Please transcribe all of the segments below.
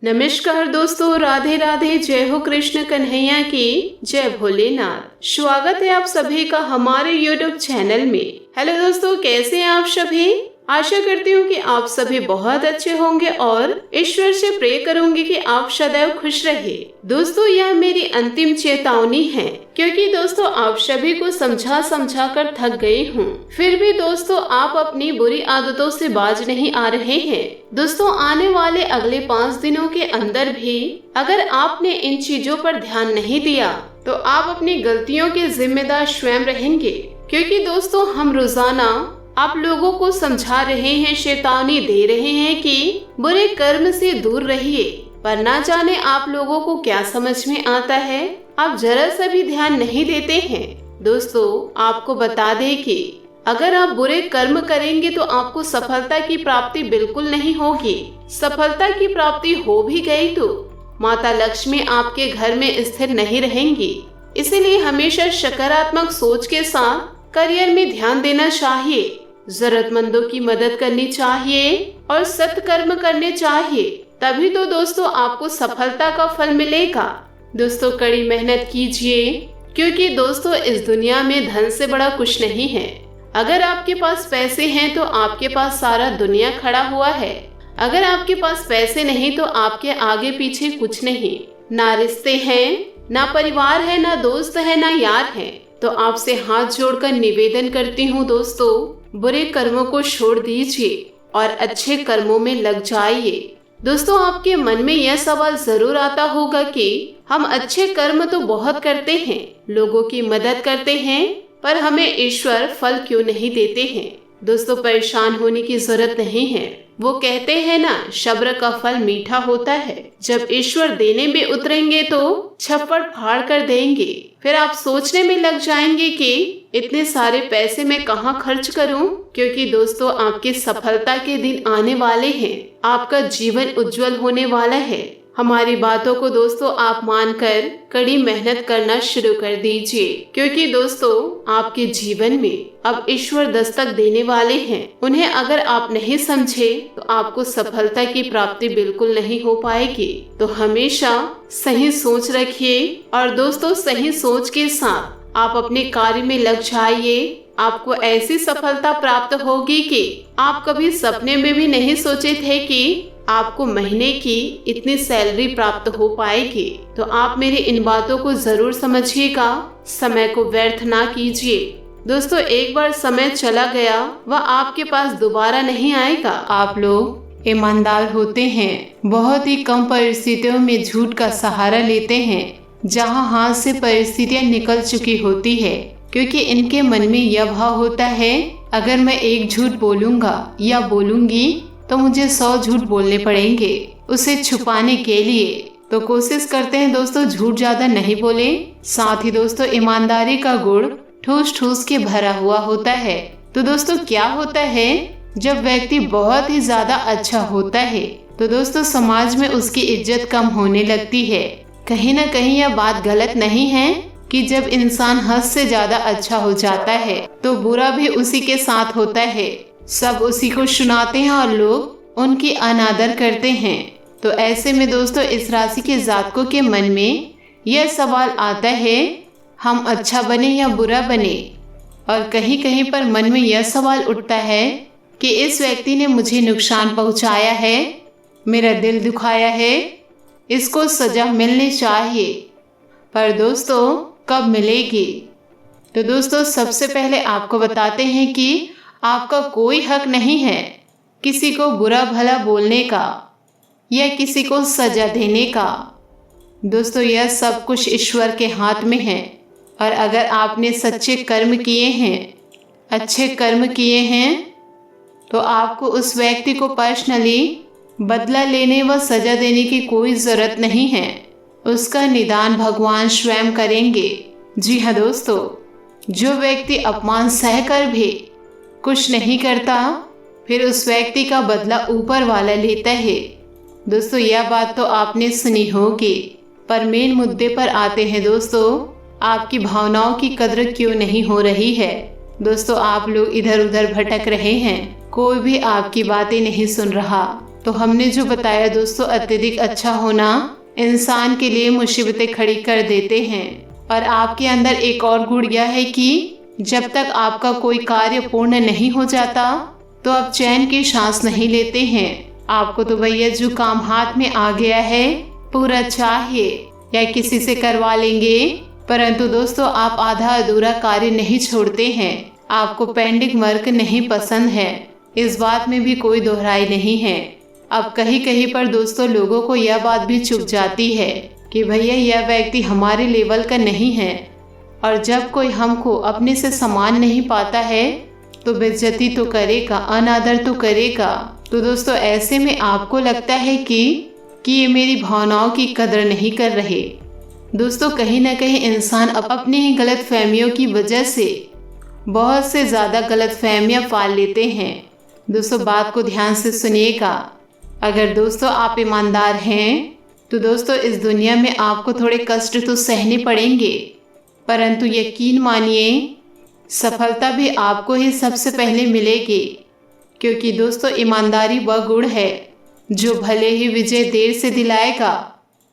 नमस्कार दोस्तों, राधे राधे, जय हो कृष्ण कन्हैया की, जय भोलेनाथ। स्वागत है आप सभी का हमारे YouTube चैनल में। हेलो दोस्तों, कैसे हैं आप सभी? आशा करती हूँ कि आप सभी बहुत अच्छे होंगे और ईश्वर से प्रे करूंगी कि आप सदैव खुश रहे। दोस्तों, यह मेरी अंतिम चेतावनी है, क्योंकि दोस्तों आप सभी को समझा कर थक गई हूँ। फिर भी दोस्तों आप अपनी बुरी आदतों से बाज नहीं आ रहे हैं। दोस्तों, आने वाले अगले 5 दिनों के अंदर भी अगर आपने इन चीजों पर ध्यान नहीं दिया तो आप अपनी गलतियों के जिम्मेदार स्वयं रहेंगे। क्योंकि दोस्तों हम रोजाना आप लोगों को समझा रहे हैं, चेतावनी दे रहे हैं कि बुरे कर्म से दूर रहिए, पर ना जाने आप लोगों को क्या समझ में आता है, आप जरा सा भी ध्यान नहीं देते हैं। दोस्तों आपको बता दें कि अगर आप बुरे कर्म करेंगे तो आपको सफलता की प्राप्ति बिल्कुल नहीं होगी। सफलता की प्राप्ति हो भी गई तो माता लक्ष्मी आपके घर में स्थिर नहीं रहेंगी। इसीलिए हमेशा सकारात्मक सोच के साथ करियर में ध्यान देना चाहिए, जरूरतमंदों की मदद करनी चाहिए और सत्कर्म करने चाहिए। तभी तो दोस्तों आपको सफलता का फल मिलेगा। दोस्तों कड़ी मेहनत कीजिए, क्योंकि दोस्तों इस दुनिया में धन से बड़ा कुछ नहीं है। अगर आपके पास पैसे हैं तो आपके पास सारा दुनिया खड़ा हुआ है। अगर आपके पास पैसे नहीं तो आपके आगे पीछे कुछ नहीं। ना रिश्ते हैं, ना परिवार है, ना दोस्त है, ना यार है। तो आपसे हाथ जोड़कर निवेदन करती हूँ दोस्तों, बुरे कर्मों को छोड़ दीजिए और अच्छे कर्मों में लग जाइए। दोस्तों आपके मन में यह सवाल जरूर आता होगा कि हम अच्छे कर्म तो बहुत करते हैं, लोगों की मदद करते हैं, पर हमें ईश्वर फल क्यों नहीं देते हैं? दोस्तों परेशान होने की जरूरत नहीं है। वो कहते हैं ना, सब्र का फल मीठा होता है। जब ईश्वर देने में उतरेंगे तो छप्पड़ फाड़ कर देंगे। फिर आप सोचने में लग जाएंगे कि इतने सारे पैसे मैं कहाँ खर्च करूं? क्योंकि दोस्तों आपकी सफलता के दिन आने वाले हैं, आपका जीवन उज्जवल होने वाला है। हमारी बातों को दोस्तों आप मानकर कड़ी मेहनत करना शुरू कर दीजिए, क्योंकि दोस्तों आपके जीवन में अब ईश्वर दस्तक देने वाले हैं। उन्हें अगर आप नहीं समझे तो आपको सफलता की प्राप्ति बिल्कुल नहीं हो पाएगी। तो हमेशा सही सोच रखिए और दोस्तों सही सोच के साथ आप अपने कार्य में लग जाइए। आपको ऐसी सफलता प्राप्त होगी कि आप कभी सपने में भी नहीं सोचे थे कि आपको महीने की इतनी सैलरी प्राप्त हो पाएगी। तो आप मेरी इन बातों को जरूर समझिएगा, समय को व्यर्थ ना कीजिए। दोस्तों एक बार समय चला गया वह आपके पास दोबारा नहीं आएगा। आप लोग ईमानदार होते हैं, बहुत ही कम परिस्थितियों में झूठ का सहारा लेते हैं, जहां हाथ से परिस्थितियां निकल चुकी होती है, क्योंकि इनके मन में यह भाव होता है अगर मैं एक झूठ बोलूंगा या बोलूंगी तो मुझे 100 झूठ बोलने पड़ेंगे उसे छुपाने के लिए। तो कोशिश करते हैं दोस्तों झूठ ज्यादा नहीं बोले। साथ ही दोस्तों ईमानदारी का गुण ठूस ठूस के भरा हुआ होता है। तो दोस्तों क्या होता है, जब व्यक्ति बहुत ही ज्यादा अच्छा होता है तो दोस्तों समाज में उसकी इज्जत कम होने लगती है। कहीं ना कहीं यह बात गलत नहीं है कि जब इंसान हद से ज्यादा अच्छा हो जाता है तो बुरा भी उसी के साथ होता है। सब उसी को सुनाते हैं और लोग उनकी अनादर करते हैं। तो ऐसे में दोस्तों इस राशि के जातकों के मन में यह सवाल आता है, हम अच्छा बने या बुरा बने? और कहीं कहीं पर मन में यह सवाल उठता है कि इस व्यक्ति ने मुझे नुकसान पहुंचाया है, मेरा दिल दुखाया है, इसको सजा मिलनी चाहिए, पर दोस्तों कब मिलेगी? तो दोस्तों सबसे पहले आपको बताते हैं कि आपका कोई हक नहीं है किसी को बुरा भला बोलने का या किसी को सजा देने का। दोस्तों यह सब कुछ ईश्वर के हाथ में है, और अगर आपने सच्चे कर्म किए हैं, अच्छे कर्म किए हैं, तो आपको उस व्यक्ति को पर्सनली बदला लेने व सजा देने की कोई जरूरत नहीं है। उसका निदान भगवान स्वयं करेंगे। जी हाँ दोस्तों, जो व्यक्ति अपमान सहकर भी कुछ नहीं करता, फिर उस व्यक्ति का बदला ऊपर वाला लेता है। दोस्तों यह बात तो आपने सुनी होगी, पर मेन मुद्दे पर आते हैं दोस्तों, आपकी भावनाओं की कद्र क्यों नहीं हो रही है? दोस्तों आप लोग इधर उधर भटक रहे हैं, कोई भी आपकी बातें नहीं सुन रहा। तो हमने जो बताया दोस्तों, अत्यधिक अच्छा होना इंसान के लिए मुसीबतें खड़ी कर देते हैं। और आपके अंदर एक और गुण यह है कि जब तक आपका कोई कार्य पूर्ण नहीं हो जाता तो आप चैन की सांस नहीं लेते हैं। आपको तो भैया जो काम हाथ में आ गया है पूरा चाहे या किसी से करवा लेंगे, परंतु दोस्तों आप आधा अधूरा कार्य नहीं छोड़ते हैं। आपको पेंडिंग वर्क नहीं पसंद है, इस बात में भी कोई दोहराई नहीं है। अब कहीं कहीं पर दोस्तों लोगों को यह बात भी चुभ जाती है कि भैया यह व्यक्ति हमारे लेवल का नहीं है, और जब कोई हमको अपने से समान नहीं पाता है तो बेइज्जती तो करेगा, अनादर तो करेगा। तो दोस्तों ऐसे में आपको लगता है कि ये मेरी भावनाओं की कदर नहीं कर रहे। दोस्तों कहीं ना कहीं इंसान अपनी ही गलत फहमियों की वजह से बहुत से ज़्यादा गलत फहमियाँ पाल लेते हैं। दोस्तों बात को ध्यान से सुनिएगा। अगर दोस्तों आप ईमानदार हैं तो दोस्तों इस दुनिया में आपको थोड़े कष्ट तो सहने पड़ेंगे, परंतु यकीन मानिए सफलता भी आपको ही सबसे पहले मिलेगी। क्योंकि दोस्तों ईमानदारी वह गुण है जो भले ही विजय देर से दिलाएगा,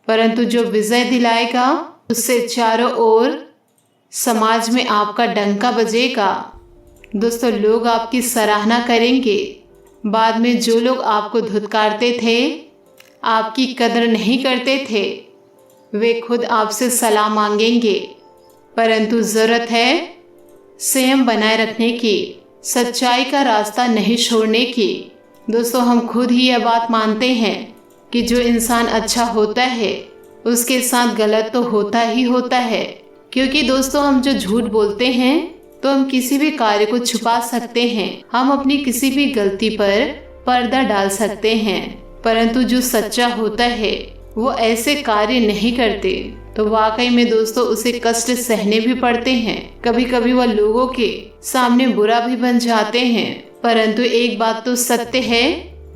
परंतु जो विजय दिलाएगा उससे चारों ओर समाज में आपका डंका बजेगा। दोस्तों लोग आपकी सराहना करेंगे। बाद में जो लोग आपको धुतकारते थे, आपकी कदर नहीं करते थे, वे खुद आपसे सलाह मांगेंगे। परंतु ज़रूरत है संयम बनाए रखने की, सच्चाई का रास्ता नहीं छोड़ने की। दोस्तों हम खुद ही यह बात मानते हैं कि जो इंसान अच्छा होता है उसके साथ गलत तो होता ही होता है। क्योंकि दोस्तों हम जो झूठ बोलते हैं तो हम किसी भी कार्य को छुपा सकते हैं, हम अपनी किसी भी गलती पर पर्दा डाल सकते हैं, परंतु जो सच्चा होता है वो ऐसे कार्य नहीं करते। तो वाकई में दोस्तों उसे कष्ट सहने भी पड़ते हैं, कभी कभी वह लोगों के सामने बुरा भी बन जाते हैं। परंतु एक बात तो सत्य है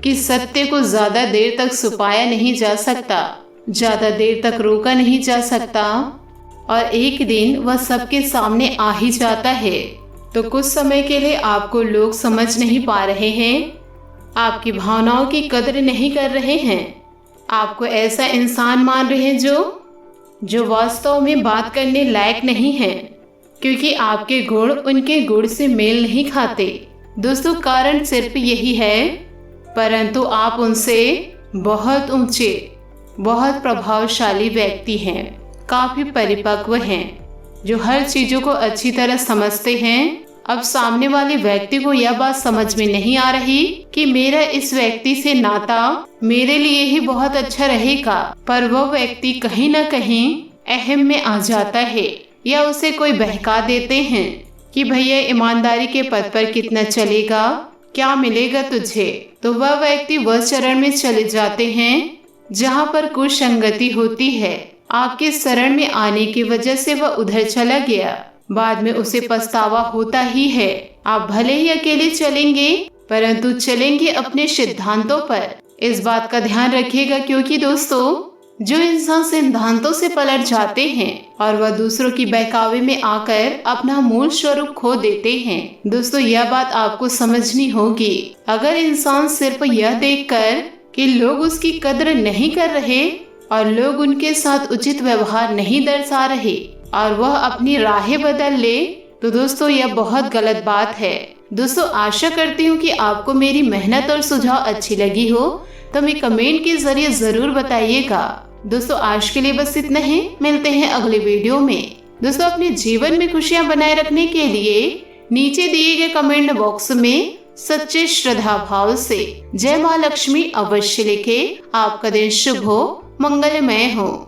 कि सत्य को ज्यादा देर तक छुपाया नहीं जा सकता, ज्यादा देर तक रोका नहीं जा सकता, और एक दिन वह सबके सामने आ ही जाता है। तो कुछ समय के लिए आपको लोग समझ नहीं पा रहे हैं, आपकी भावनाओं की कदर नहीं कर रहे हैं, आपको ऐसा इंसान मान रहे हैं जो वास्तव में बात करने लायक नहीं है, क्योंकि आपके गुण उनके गुण से मेल नहीं खाते। दोस्तों कारण सिर्फ यही है, परंतु आप उनसे बहुत ऊंचे, बहुत प्रभावशाली व्यक्ति हैं, काफी परिपक्व हैं, जो हर चीजों को अच्छी तरह समझते हैं। अब सामने वाले व्यक्ति को यह बात समझ में नहीं आ रही कि मेरा इस व्यक्ति से नाता मेरे लिए ही बहुत अच्छा रहेगा, पर वह व्यक्ति कहीं न कहीं अहम में आ जाता है, या उसे कोई बहका देते हैं कि भैया ईमानदारी के पद पर कितना चलेगा, क्या मिलेगा तुझे। तो वह व्यक्ति वह चरण में चले जाते हैं जहाँ पर कुछ संगति होती है। आपके शरण में आने की वजह से वह उधर चला गया, बाद में उसे पछतावा होता ही है। आप भले ही अकेले चलेंगे, परंतु चलेंगे अपने सिद्धांतों पर। इस बात का ध्यान रखिएगा, क्योंकि दोस्तों जो इंसान सिद्धांतों से पलट जाते हैं और वह दूसरों की बहकावे में आकर अपना मूल स्वरूप खो देते हैं। दोस्तों यह बात आपको समझनी होगी। अगर इंसान सिर्फ यह देखकर कि लोग उसकी कदर नहीं कर रहे और लोग उनके साथ उचित व्यवहार नहीं दर्शा रहे और वह अपनी राहें बदल ले, तो दोस्तों यह बहुत गलत बात है। दोस्तों आशा करती हूँ कि आपको मेरी मेहनत और सुझाव अच्छी लगी हो, तो हमें कमेंट के जरिए जरूर बताइएगा। दोस्तों आज के लिए बस इतना ही, मिलते हैं अगले वीडियो में। दोस्तों अपने जीवन में खुशियाँ बनाए रखने के लिए नीचे दिए गए कमेंट बॉक्स में सच्चे श्रद्धा भाव से जय माँ लक्ष्मी अवश्य लिखे। आपका दिन शुभ हो, मंगलमय हो।